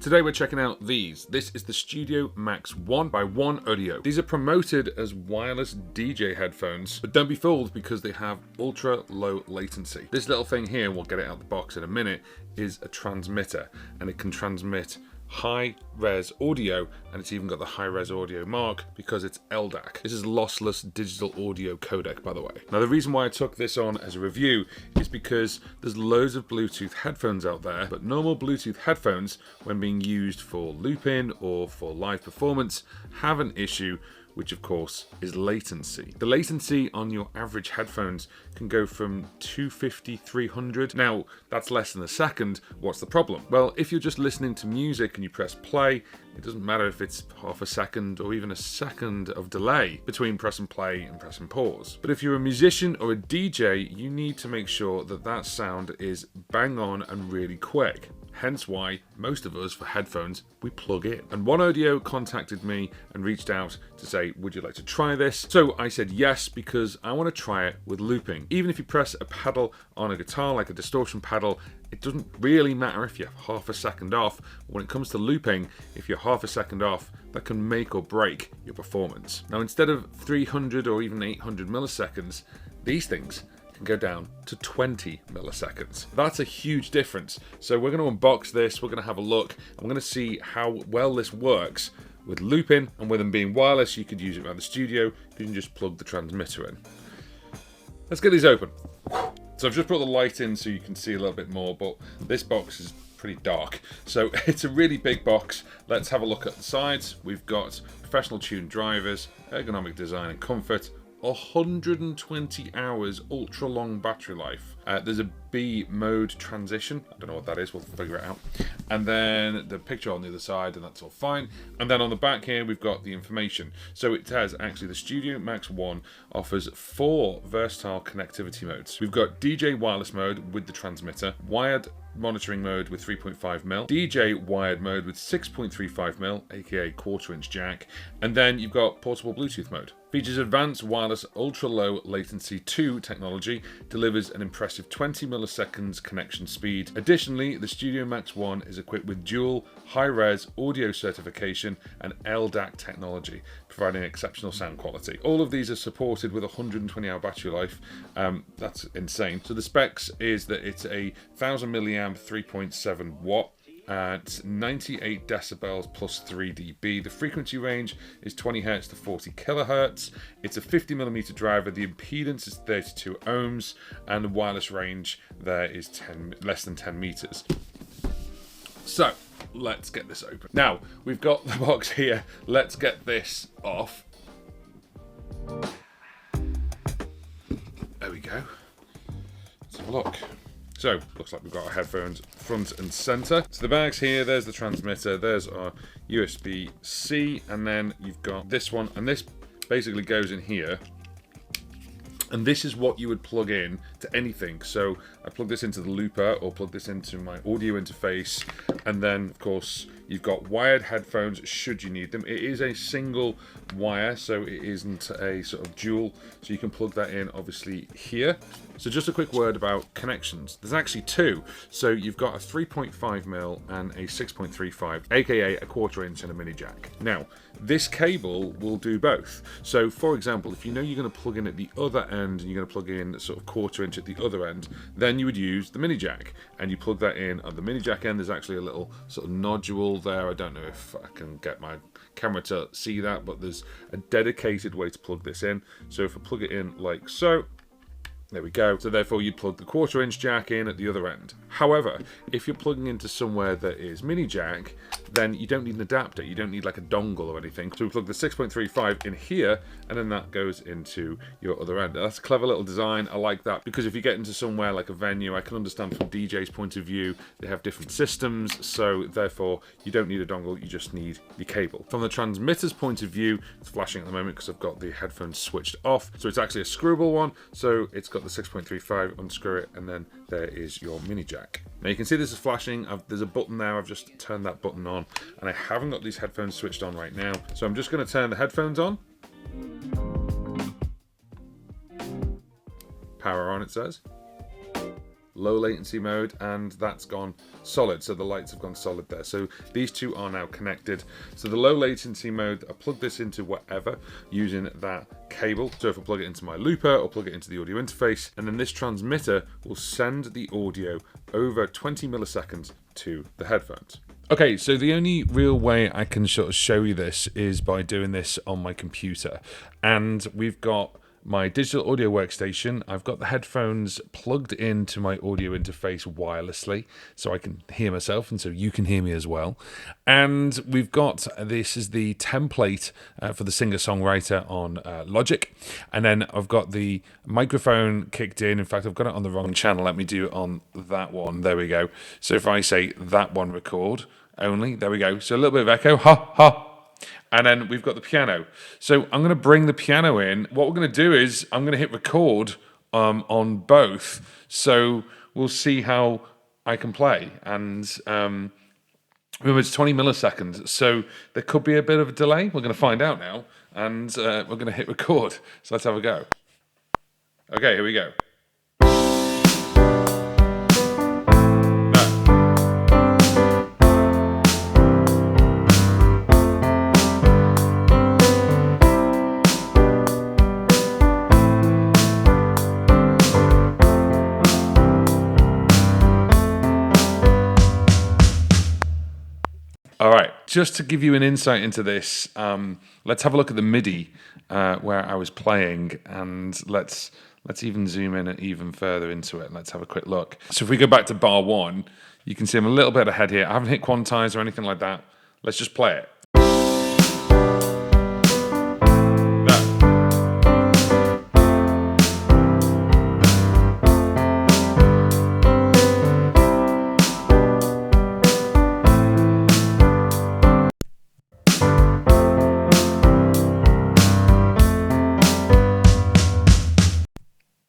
Today we're checking out these. This is the Studio Max 1 by OneOdio. These are promoted as wireless DJ headphones, but don't be fooled because they have ultra low latency. This little thing here, we'll get it out the box in a minute, is a transmitter, and it can transmit high-res audio, and it's even got the high-res audio mark because it's LDAC. This is lossless digital audio codec, by the way. Now, the reason why I took this on as a review is because there's loads of Bluetooth headphones out there, but normal Bluetooth headphones, when being used for looping or for live performance, have an issue, which of course is latency. The latency on your average headphones can go from 250, 300. Now, that's less than a second. What's the problem? Well, if you're just listening to music and you press play, it doesn't matter if it's half a second or even a second of delay between pressing play and pressing pause. But if you're a musician or a DJ, you need to make sure that that sound is bang on and really quick. Hence why most of us, for headphones, we plug in. And OneOdio contacted me and reached out to say, would you like to try this? So I said yes, because I want to try it with looping. Even if you press a pedal on a guitar, like a distortion pedal, it doesn't really matter if you're half a second off. When it comes to looping, if you're half a second off, that can make or break your performance. Now, instead of 300 or even 800 milliseconds, these things can go down to 20 milliseconds. That's a huge difference. So we're going to unbox this, we're going to have a look, and we're going to see how well this works with looping. And with them being wireless, you could use it around the studio. You can just plug the transmitter in. Let's get these open. So I've just brought the light in so you can see a little bit more, but this box is pretty dark. So it's a really big box. Let's have a look at the sides. We've got professional tuned drivers, ergonomic design and comfort, 120 hours ultra long battery life. There's a B mode transition. I don't know what that is, we'll figure it out. And then the picture on the other side, and that's all fine. And then on the back here, we've got the information. So it has actually the Studio Max 1 offers 4 versatile connectivity modes. We've got DJ wireless mode with the transmitter, wired monitoring mode with 3.5mm, DJ wired mode with 6.35mm, aka quarter-inch jack, and then you've got portable Bluetooth mode. Features advanced wireless ultra-low latency 2 technology, delivers an impressive 20 milliseconds connection speed. Additionally, the Studio Max 1 is equipped with dual high-res audio certification and LDAC technology, providing exceptional sound quality. All of these are supported with a 120-hour battery life. That's insane. So the specs is that it's a 1000 milliamp 3.7 watt. It's 98 decibels plus 3 dB. The frequency range is 20 Hz to 40 kHz. It's a 50mm driver. The impedance is 32 ohms, and the wireless range there is less than 10 meters. So let's get this open. Now we've got the box here. Let's get this off. There we go. Let's have a look. So, looks like we've got our headphones front and center. So the bag's here, there's the transmitter, there's our USB-C, and then you've got this one, and this basically goes in here. And this is what you would plug in to anything. So I plug this into the looper or plug this into my audio interface. And then, of course, you've got wired headphones should you need them. It is a single wire, so it isn't a sort of dual. So you can plug that in, obviously, here. So just a quick word about connections. There's actually 2. So you've got a 3.5mm and a 6.35, aka a quarter-inch and a mini jack. Now, this cable will do both. So, for example, if you know you're going to plug in at the other end and you're going to plug in sort of quarter-inch at the other end, then you would use the mini jack. And you plug that in on the mini jack end. There's actually a little sort of nodule there. I don't know if I can get my camera to see that, but there's a dedicated way to plug this in. So if I plug it in like so, there we go. So therefore you plug the quarter-inch jack in at the other end. However, if you're plugging into somewhere that is mini jack, then you don't need an adapter. You don't need like a dongle or anything. So we plug the 6.35 in here, and then that goes into your other end. That's a clever little design. I like that, because if you get into somewhere like a venue, I can understand from DJ's point of view, they have different systems. So therefore you don't need a dongle, you just need the cable. From the transmitter's point of view, it's flashing at the moment because I've got the headphones switched off. So it's actually a screwable one. So it's got the 6.35, unscrew it, and then there is your mini jack. Now you can see this is flashing. There's a button there. I've just turned that button on, and I haven't got these headphones switched on right now. So I'm just going to turn the headphones on. Power on, it says. low latency mode, and that's gone solid. So the lights have gone solid there. So these two are now connected. So the low latency mode, I plug this into whatever using that cable. So if I plug it into my looper or plug it into the audio interface, and then this transmitter will send the audio over 20 milliseconds to the headphones. Okay, so the only real way I can sort of show you this is by doing this on my computer. And we've got my digital audio workstation. I've got the headphones plugged into my audio interface wirelessly, so I can hear myself and so you can hear me as well. And we've got, this is the template for the singer-songwriter on Logic. And then I've got the microphone kicked in. In fact, I've got it on the wrong channel. Let me do it on that one. There we go. So if I say that one record only, there we go. So a little bit of echo, ha, ha. And then we've got the piano. So I'm going to bring the piano in. What we're going to do is I'm going to hit record on both. So we'll see how I can play. And remember, it's 20 milliseconds. So there could be a bit of a delay. We're going to find out now. And we're going to hit record. So let's have a go. Okay, here we go. All right, just to give you an insight into this, let's have a look at the MIDI where I was playing, and let's even zoom in even further into it. Let's have a quick look. So if we go back to bar 1, you can see I'm a little bit ahead here. I haven't hit quantize or anything like that. Let's just play it.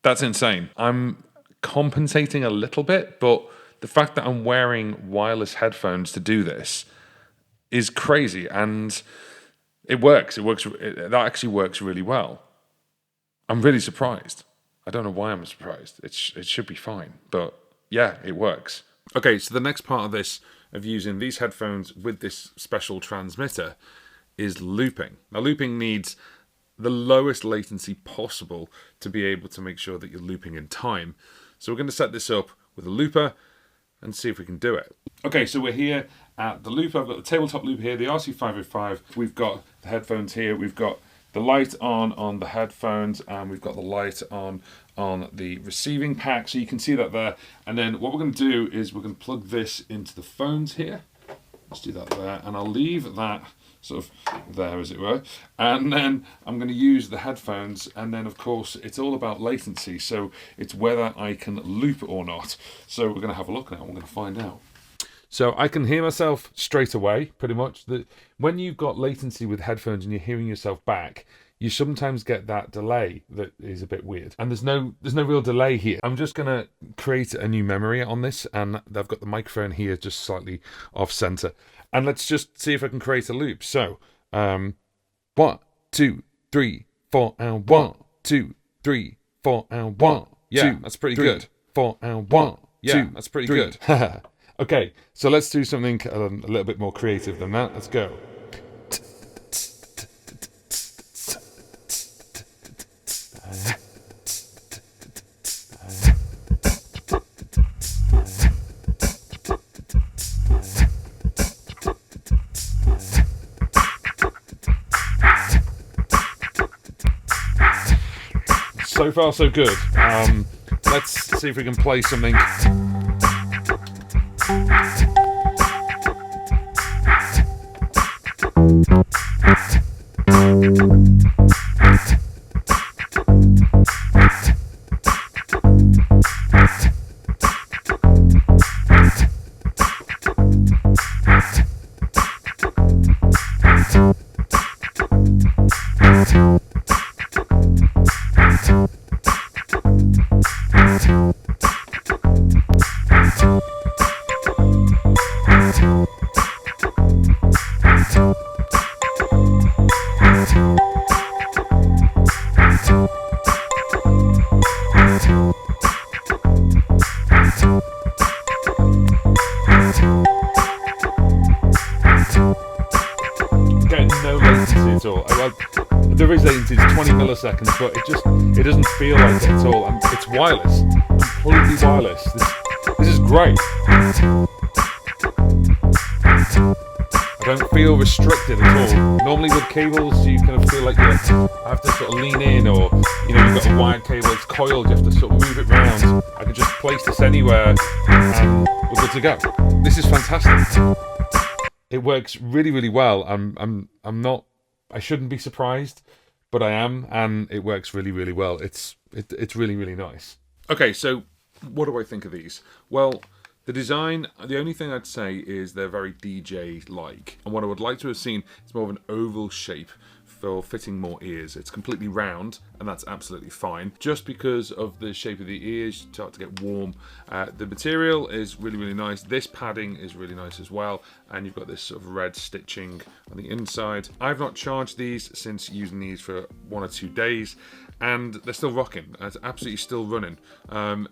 That's insane. I'm compensating a little bit, but the fact that I'm wearing wireless headphones to do this is crazy, and it works. That actually works really well. I'm really surprised. I don't know why I'm surprised. It should be fine, but yeah, it works. Okay, so the next part of this, of using these headphones with this special transmitter, is looping. Now, looping needs the lowest latency possible to be able to make sure that you're looping in time. So we're going to set this up with a looper and see if we can do it. Okay, so we're here at the looper. I've got the tabletop looper here, the RC505. We've got the headphones here. We've got the light on the headphones, and we've got the light on the receiving pack. So you can see that there. And then what we're going to do is we're going to plug this into the phones here. Let's do that there. And I'll leave that sort of there, as it were, and then I'm going to use the headphones, and then of course it's all about latency, so it's whether I can loop or not. So we're going to have a look now, we're going to find out. So I can hear myself straight away, pretty much. When you've got latency with headphones and you're hearing yourself back, you sometimes get that delay that is a bit weird. And there's no real delay here. I'm just going to create a new memory on this, and I've got the microphone here just slightly off center. And let's just see if I can create a loop. So, 1, 2, 3, 4, and 1, 2, 3, 4, and 1. Yeah, that's pretty good. 4 and 1. Yeah, that's pretty good. Okay, so let's do something a little bit more creative than that. Let's go. So far, so good. Let's see if we can play something. Getting no latency at all. There is latency, it's 20 milliseconds, but it doesn't feel like it at all. And it's wireless, completely wireless. This is great. I don't feel restricted at all. Normally with cables, you kind of feel like you have to sort of lean in, or you've got a wired cable, it's coiled, you have to sort of move it round. I can just place this anywhere, and we're good to go. This is fantastic. It works really, really well. I shouldn't be surprised, but I am, and it works really, really well. It's really, really nice. Okay, so what do I think of these? Well, the design, the only thing I'd say is they're very DJ-like. And what I would like to have seen is more of an oval shape for fitting more ears. It's completely round, and that's absolutely fine. Just because of the shape of the ears, you start to get warm. The material is really, really nice. This padding is really nice as well. And you've got this sort of red stitching on the inside. I've not charged these since using these for 1 or 2 days, and they're still rocking. It's absolutely still running. They're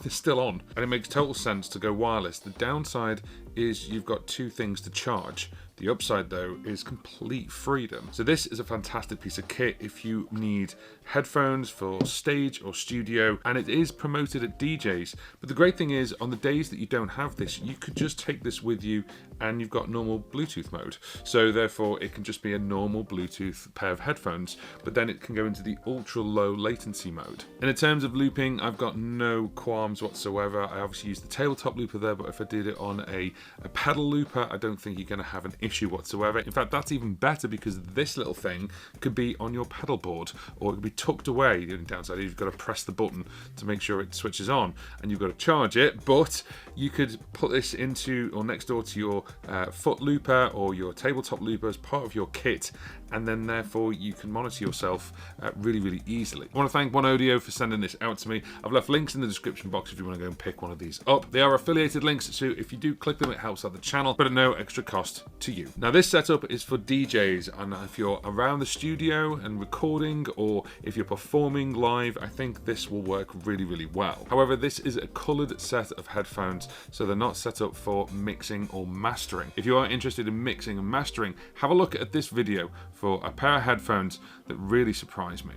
still on, and it makes total sense to go wireless. The downside is you've got 2 things to charge. The upside, though, is complete freedom. So this is a fantastic piece of kit if you need headphones for stage or studio, and it is promoted at DJs. But the great thing is, on the days that you don't have this, you could just take this with you, and you've got normal Bluetooth mode. So therefore, it can just be a normal Bluetooth pair of headphones, but then it can go into the ultra low latency mode. And in terms of looping, I've got no qualms whatsoever. I obviously used the tabletop looper there, but if I did it on a pedal looper, I don't think you're going to have an issue whatsoever. In fact, that's even better, because this little thing could be on your pedal board, or it could be tucked away. The only downside is you've got to press the button to make sure it switches on, and you've got to charge it. But you could put this into or next door to your foot looper or your tabletop looper as part of your kit, and then therefore you can monitor yourself really, really easily. I want to thank OneOdio for sending this out to me. I've left links in the description box if you want to go and pick one of these up. They are affiliated links, so if you do click them, it helps out the channel, but at no extra cost to you. Now, this setup is for DJs, and if you're around the studio and recording, or if you're performing live, I think this will work really, really well. However, this is a colored set of headphones, so they're not set up for mixing or mastering. If you are interested in mixing and mastering, have a look at this video for a pair of headphones that really surprised me.